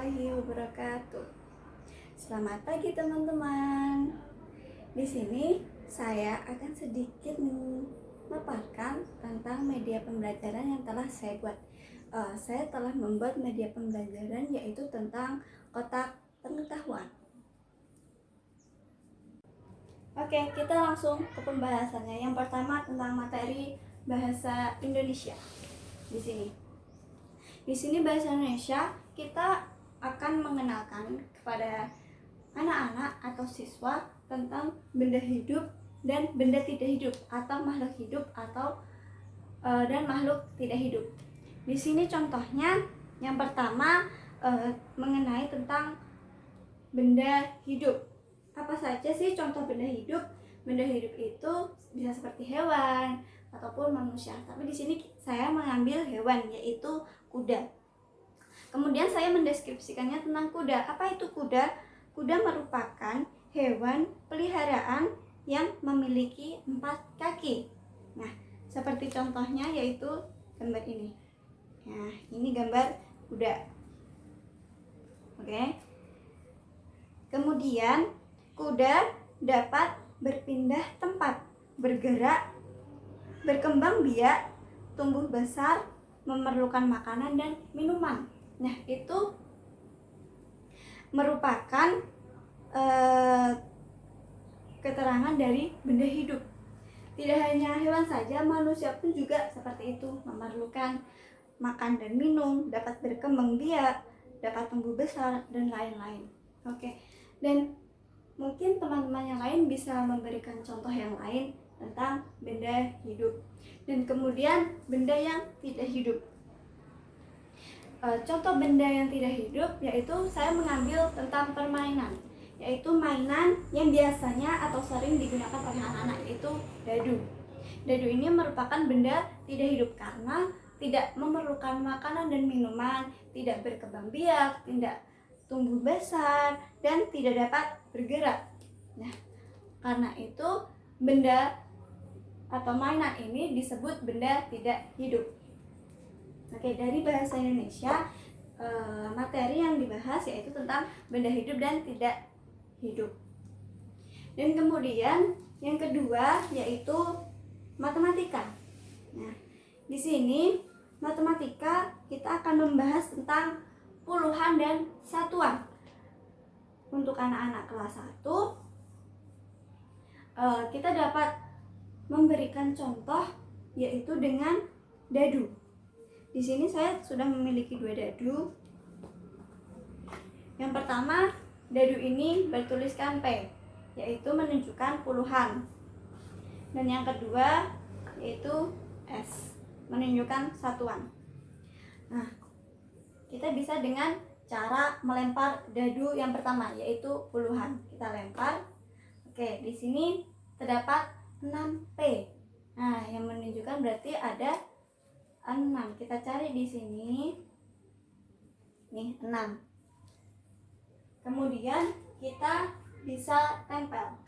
warahmatullahi wabarakatuh. Selamat pagi teman-teman. Di sini saya akan sedikit memaparkan tentang media pembelajaran yang telah saya buat. Saya telah membuat media pembelajaran yaitu tentang kotak pengetahuan. Oke, kita langsung ke pembahasannya. Yang pertama tentang materi bahasa Indonesia. Di sini bahasa Indonesia kita akan mengenalkan kepada anak-anak atau siswa tentang benda hidup dan benda tidak hidup atau makhluk hidup dan makhluk tidak hidup. Di sini contohnya yang pertama mengenai tentang benda hidup. Apa saja sih contoh benda hidup? Benda hidup itu bisa seperti hewan ataupun manusia. Tapi di sini saya mengambil hewan yaitu kuda. Kemudian saya mendeskripsikannya tentang kuda. Apa itu kuda? Kuda merupakan hewan peliharaan yang memiliki 4 kaki. Nah, seperti contohnya yaitu gambar ini. Nah, ini gambar kuda. Oke. Kemudian kuda dapat berpindah tempat, bergerak, berkembang biak, tumbuh besar, memerlukan makanan dan minuman. Nah, itu merupakan keterangan dari benda hidup. Tidak hanya hewan saja, manusia pun juga seperti itu, memerlukan makan dan minum, dapat berkembang biak, dapat tumbuh besar, dan lain-lain. Oke. Dan mungkin teman-teman yang lain bisa memberikan contoh yang lain tentang benda hidup. Dan kemudian benda yang tidak hidup. Contoh benda yang tidak hidup yaitu saya mengambil tentang permainan, yaitu mainan yang biasanya atau sering digunakan oleh anak-anak, yaitu dadu. Dadu ini merupakan benda tidak hidup karena tidak memerlukan makanan dan minuman, tidak berkembang biak, tidak tumbuh besar, dan tidak dapat bergerak. Nah, karena itu benda atau mainan ini disebut benda tidak hidup. Oke, dari bahasa Indonesia materi yang dibahas yaitu tentang benda hidup dan tidak hidup. Dan kemudian yang kedua yaitu matematika. Nah, di sini matematika kita akan membahas tentang puluhan dan satuan. Untuk anak-anak kelas 1 kita dapat memberikan contoh yaitu dengan dadu. Di sini saya sudah memiliki 2 dadu. Yang pertama, dadu ini bertuliskan P, yaitu menunjukkan puluhan. Dan yang kedua yaitu S, menunjukkan satuan. Nah, kita bisa dengan cara melempar dadu yang pertama yaitu puluhan. Kita lempar. Oke, di sini terdapat 6P. Nah, yang menunjukkan berarti ada 6. Kita cari di sini. Nih, 6. Kemudian kita bisa tempel.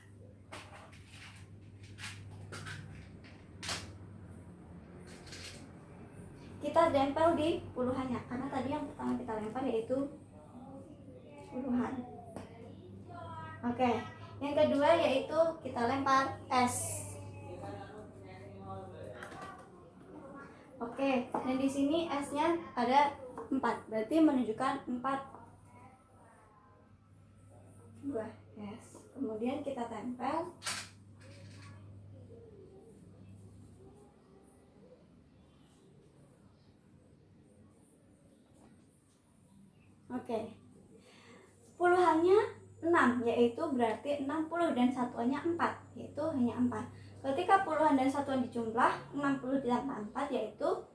Kita tempel di puluhannya karena tadi yang pertama kita lempar yaitu puluhan. Oke, yang kedua yaitu kita lempar S. Oke, dan di sini S-nya ada 4, berarti menunjukkan 4 buah S. Kemudian kita tempel. Oke. Puluhannya 6, yaitu berarti 60 dan satuannya 4, yaitu hanya 4. Ketika puluhan dan satuan dijumlah, 60 ditambah 4 yaitu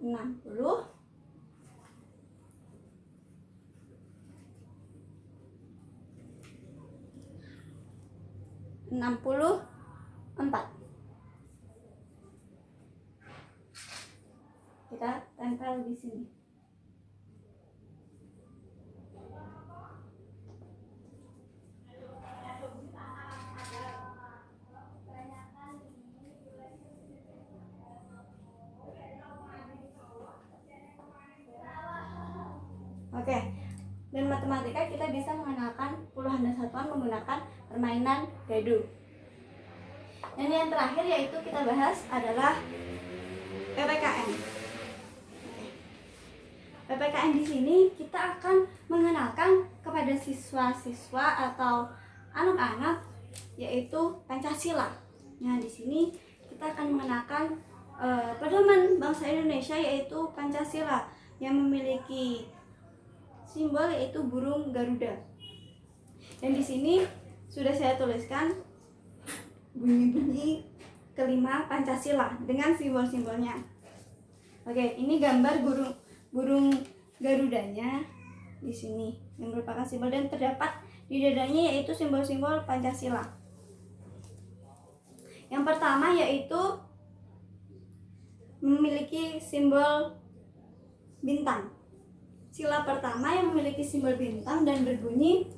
60. 64. Kita tempel di sini. Oke. Dan matematika kita bisa mengenalkan puluhan dan satuan menggunakan permainan dadu. Dan yang terakhir yaitu kita bahas adalah PPKN. PPKN di sini kita akan mengenalkan kepada siswa-siswa atau anak-anak yaitu Pancasila. Nah, di sini kita akan mengenalkan pedoman bangsa Indonesia yaitu Pancasila yang memiliki simbol yaitu burung Garuda. Dan di sini sudah saya tuliskan bunyi-bunyi kelima Pancasila dengan simbol-simbolnya. Oke, ini gambar burung Garudanya di sini yang merupakan simbol dan terdapat di dadanya yaitu simbol-simbol Pancasila. Yang pertama yaitu memiliki simbol bintang. Sila pertama yang memiliki simbol bintang dan berbunyi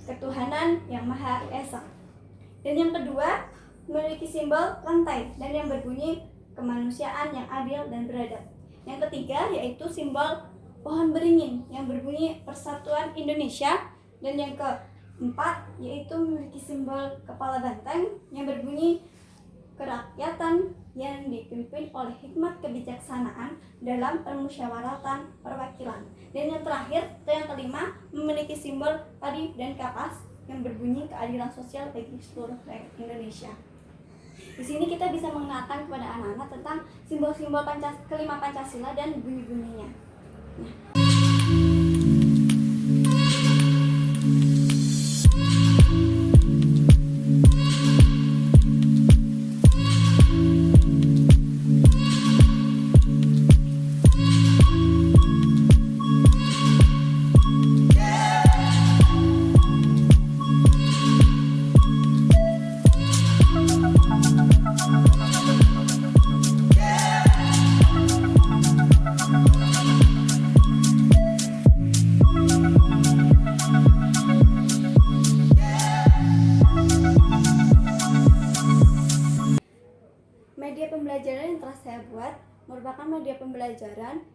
ketuhanan yang Maha Esa. Dan yang kedua memiliki simbol lantai dan yang berbunyi kemanusiaan yang adil dan beradab. Yang ketiga yaitu simbol pohon beringin yang berbunyi Persatuan Indonesia. Dan yang keempat yaitu memiliki simbol kepala banteng yang berbunyi kerakyatan yang dipimpin oleh hikmat kebijaksanaan dalam permusyawaratan perwakilan. Dan yang terakhir atau yang kelima memiliki simbol padi dan kapas yang berbunyi keadilan sosial bagi seluruh rakyat Indonesia. Di sini kita bisa mengenalkan kepada anak-anak tentang simbol-simbol kelima Pancasila dan bunyi-bunyinya. Nah. Media pembelajaran yang telah saya buat merupakan media pembelajaran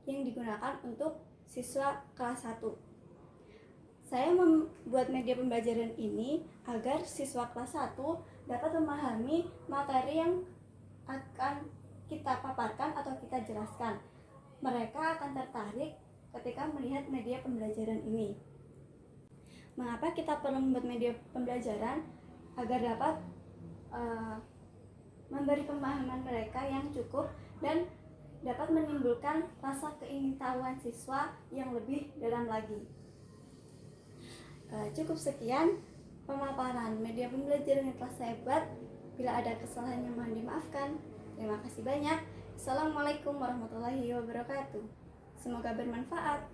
yang digunakan untuk siswa kelas 1. Saya membuat media pembelajaran ini agar siswa kelas 1 dapat memahami materi yang akan kita paparkan atau kita jelaskan. Mereka akan tertarik ketika melihat media pembelajaran ini. Mengapa kita perlu membuat media pembelajaran? Agar dapat memberi pemahaman mereka yang cukup dan dapat menimbulkan rasa keingintahuan siswa yang lebih dalam lagi. Cukup sekian pemaparan media pembelajaran yang telah saya buat. Bila ada kesalahan yang mohon dimaafkan. Terima kasih banyak. Assalamualaikum warahmatullahi wabarakatuh. Semoga bermanfaat.